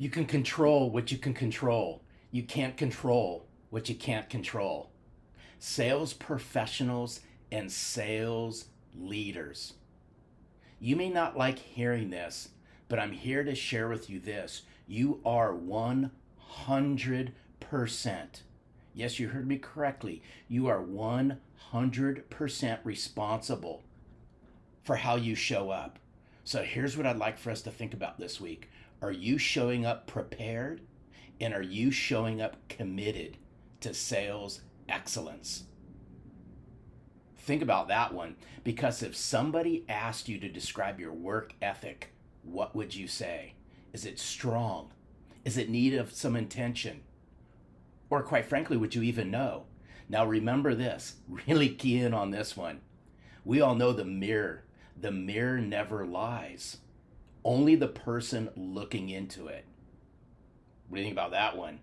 You can control what you can control. You can't control what you can't control. Sales professionals and sales leaders. You may not like hearing this, but I'm here to share with you this. You are 100%. Yes, you heard me correctly. You are 100% responsible for how you show up. So here's what I'd like for us to think about this week. Are you showing up prepared? And are you showing up committed to sales excellence? Think about that one, because if somebody asked you to describe your work ethic, what would you say? Is it strong? Is it need of some intention? Or quite frankly, would you even know? Now remember this, really key in on this one. We all know the mirror. The mirror never lies. Only the person looking into it. What do you think about that one?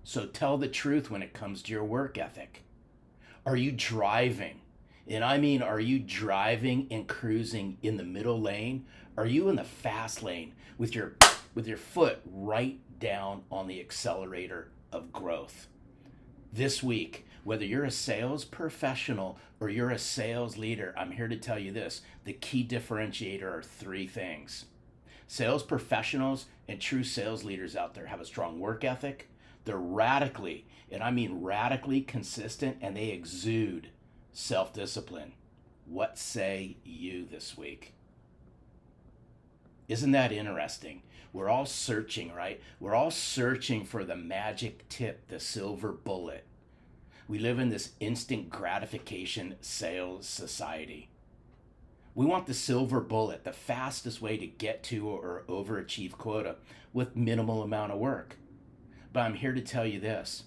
So tell the truth when it comes to your work ethic. Are you driving? And I mean, are you driving and cruising in the middle lane? Are you in the fast lane with your foot right down on the accelerator of growth? This week, whether you're a sales professional or you're a sales leader, I'm here to tell you this. The key differentiator are three things. Sales professionals and true sales leaders out there have a strong work ethic. They're radically, and I mean radically consistent, and they exude self-discipline. What say you this week? Isn't that interesting? We're all searching, right? We're all searching for the magic tip, the silver bullet. We live in this instant gratification sales society. We want the silver bullet, the fastest way to get to or overachieve quota with minimal amount of work. But I'm here to tell you this.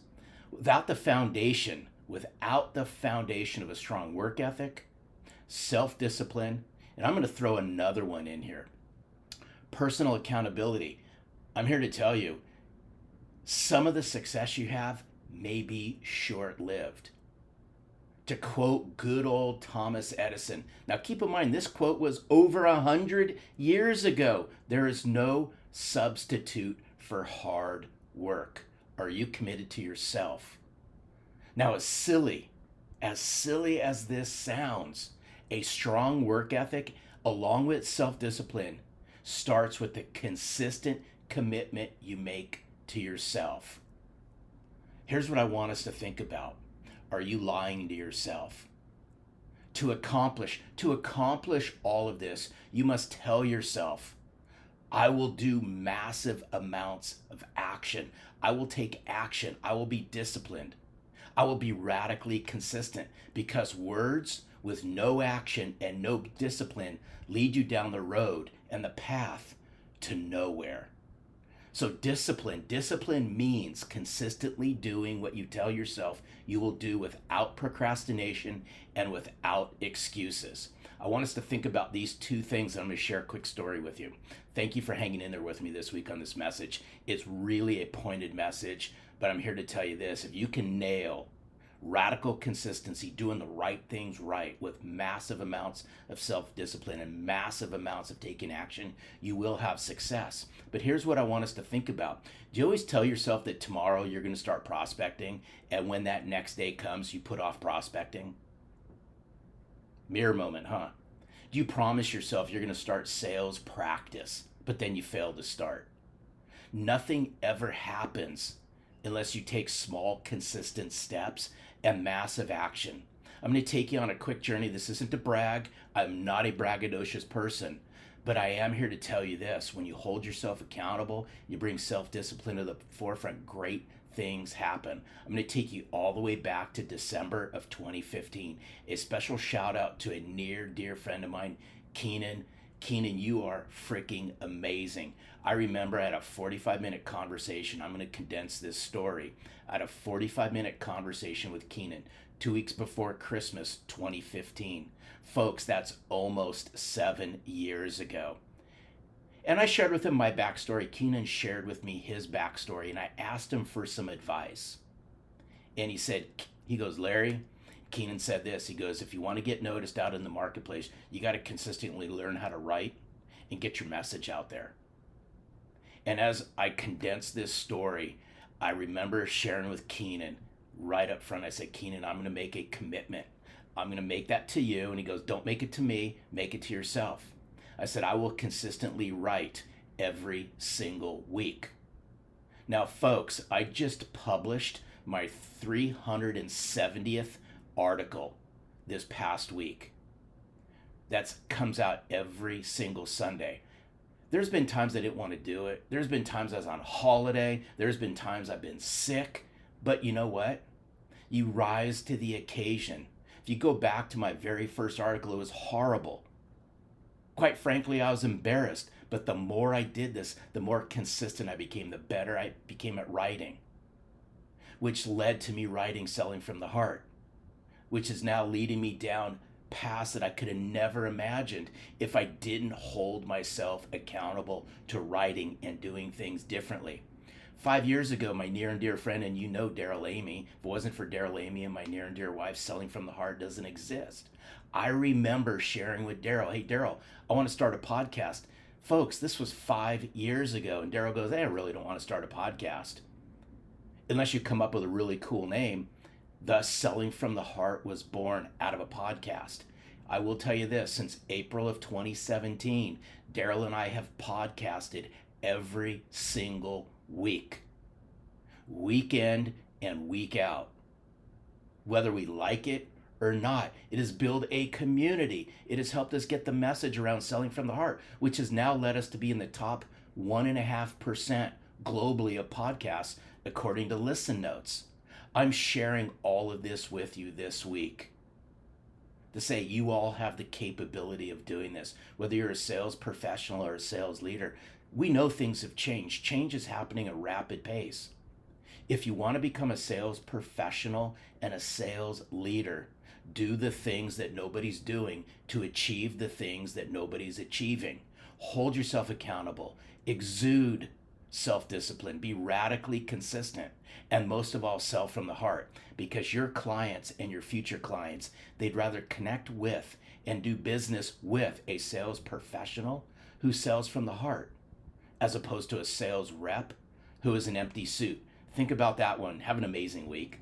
Without the foundation of a strong work ethic, self-discipline, and I'm going to throw another one in here, personal accountability. I'm here to tell you, some of the success you have may be short-lived. To quote good old Thomas Edison. Now keep in mind, this quote was over 100 years ago. There is no substitute for hard work. Are you committed to yourself? Now, as silly as this sounds, a strong work ethic along with self-discipline starts with the consistent commitment you make to yourself. Here's what I want us to think about. Are you lying to yourself? To accomplish all of this, you must tell yourself, I will do massive amounts of action. I will take action. I will be disciplined. I will be radically consistent, because words with no action and no discipline lead you down the road and the path to nowhere. So discipline means consistently doing what you tell yourself you will do without procrastination and without excuses. I want us to think about these two things. I'm going to share a quick story with you. Thank you for hanging in there with me this week on this message. It's really a pointed message, but I'm here to tell you this. If you can nail radical consistency, doing the right things right with massive amounts of self-discipline and massive amounts of taking action, you will have success. But here's what I want us to think about. Do you always tell yourself that tomorrow you're going to start prospecting, and when that next day comes, you put off prospecting? Mirror moment, huh? Do you promise yourself you're going to start sales practice, but then you fail to start? Nothing ever happens unless you take small, consistent steps and massive action. I'm going to take you on a quick journey. This isn't to brag. I'm not a braggadocious person, but I am here to tell you this. When you hold yourself accountable, you bring self-discipline to the forefront, great things happen. I'm going to take you all the way back to December of 2015. A special shout out to a near dear friend of mine, Keenan. Keenan, you are freaking amazing. I remember I had a 45-minute conversation. I'm going to condense this story. I had a 45-minute conversation with Keenan 2 weeks before Christmas 2015. Folks, that's almost 7 years ago. And I shared with him my backstory. Keenan shared with me his backstory, and I asked him for some advice. And he goes, Larry, Keenan said this. He goes, if you want to get noticed out in the marketplace, you got to consistently learn how to write and get your message out there. And as I condensed this story, I remember sharing with Keenan right up front. I said, Keenan, I'm going to make a commitment. I'm going to make that to you. And he goes, don't make it to me, make it to yourself. I said, I will consistently write every single week. Now, folks, I just published my 370th article this past week. That comes out every single Sunday. There's been times I didn't want to do it. There's been times I was on holiday. There's been times I've been sick. But you know what? You rise to the occasion. If you go back to my very first article, it was horrible. Quite frankly, I was embarrassed. But the more I did this, the more consistent I became, the better I became at writing, which led to me writing Selling from the Heart, which is now leading me down paths that I could have never imagined if I didn't hold myself accountable to writing and doing things differently. 5 years ago, my near and dear friend, and you know Daryl Amy, if it wasn't for Daryl Amy and my near and dear wife, Selling from the Heart doesn't exist. I remember sharing with Daryl, hey, Daryl, I want to start a podcast. Folks, this was 5 years ago, and Daryl goes, hey, I really don't want to start a podcast. Unless you come up with a really cool name. Thus, Selling from the Heart was born out of a podcast. I will tell you this, since April of 2017, Daryl and I have podcasted every single week, week in and week out. Whether we like it or not, it has built a community. It has helped us get the message around Selling from the Heart, which has now led us to be in the top 1.5% globally of podcasts, according to Listen Notes. I'm sharing all of this with you this week to say you all have the capability of doing this. Whether you're a sales professional or a sales leader, we know things have changed. Change is happening at a rapid pace. If you want to become a sales professional and a sales leader, do the things that nobody's doing to achieve the things that nobody's achieving. Hold yourself accountable. Exude self-discipline. Be radically consistent. And most of all, sell from the heart. Because your clients and your future clients, they'd rather connect with and do business with a sales professional who sells from the heart, as opposed to a sales rep who is an empty suit. Think about that one. Have an amazing week.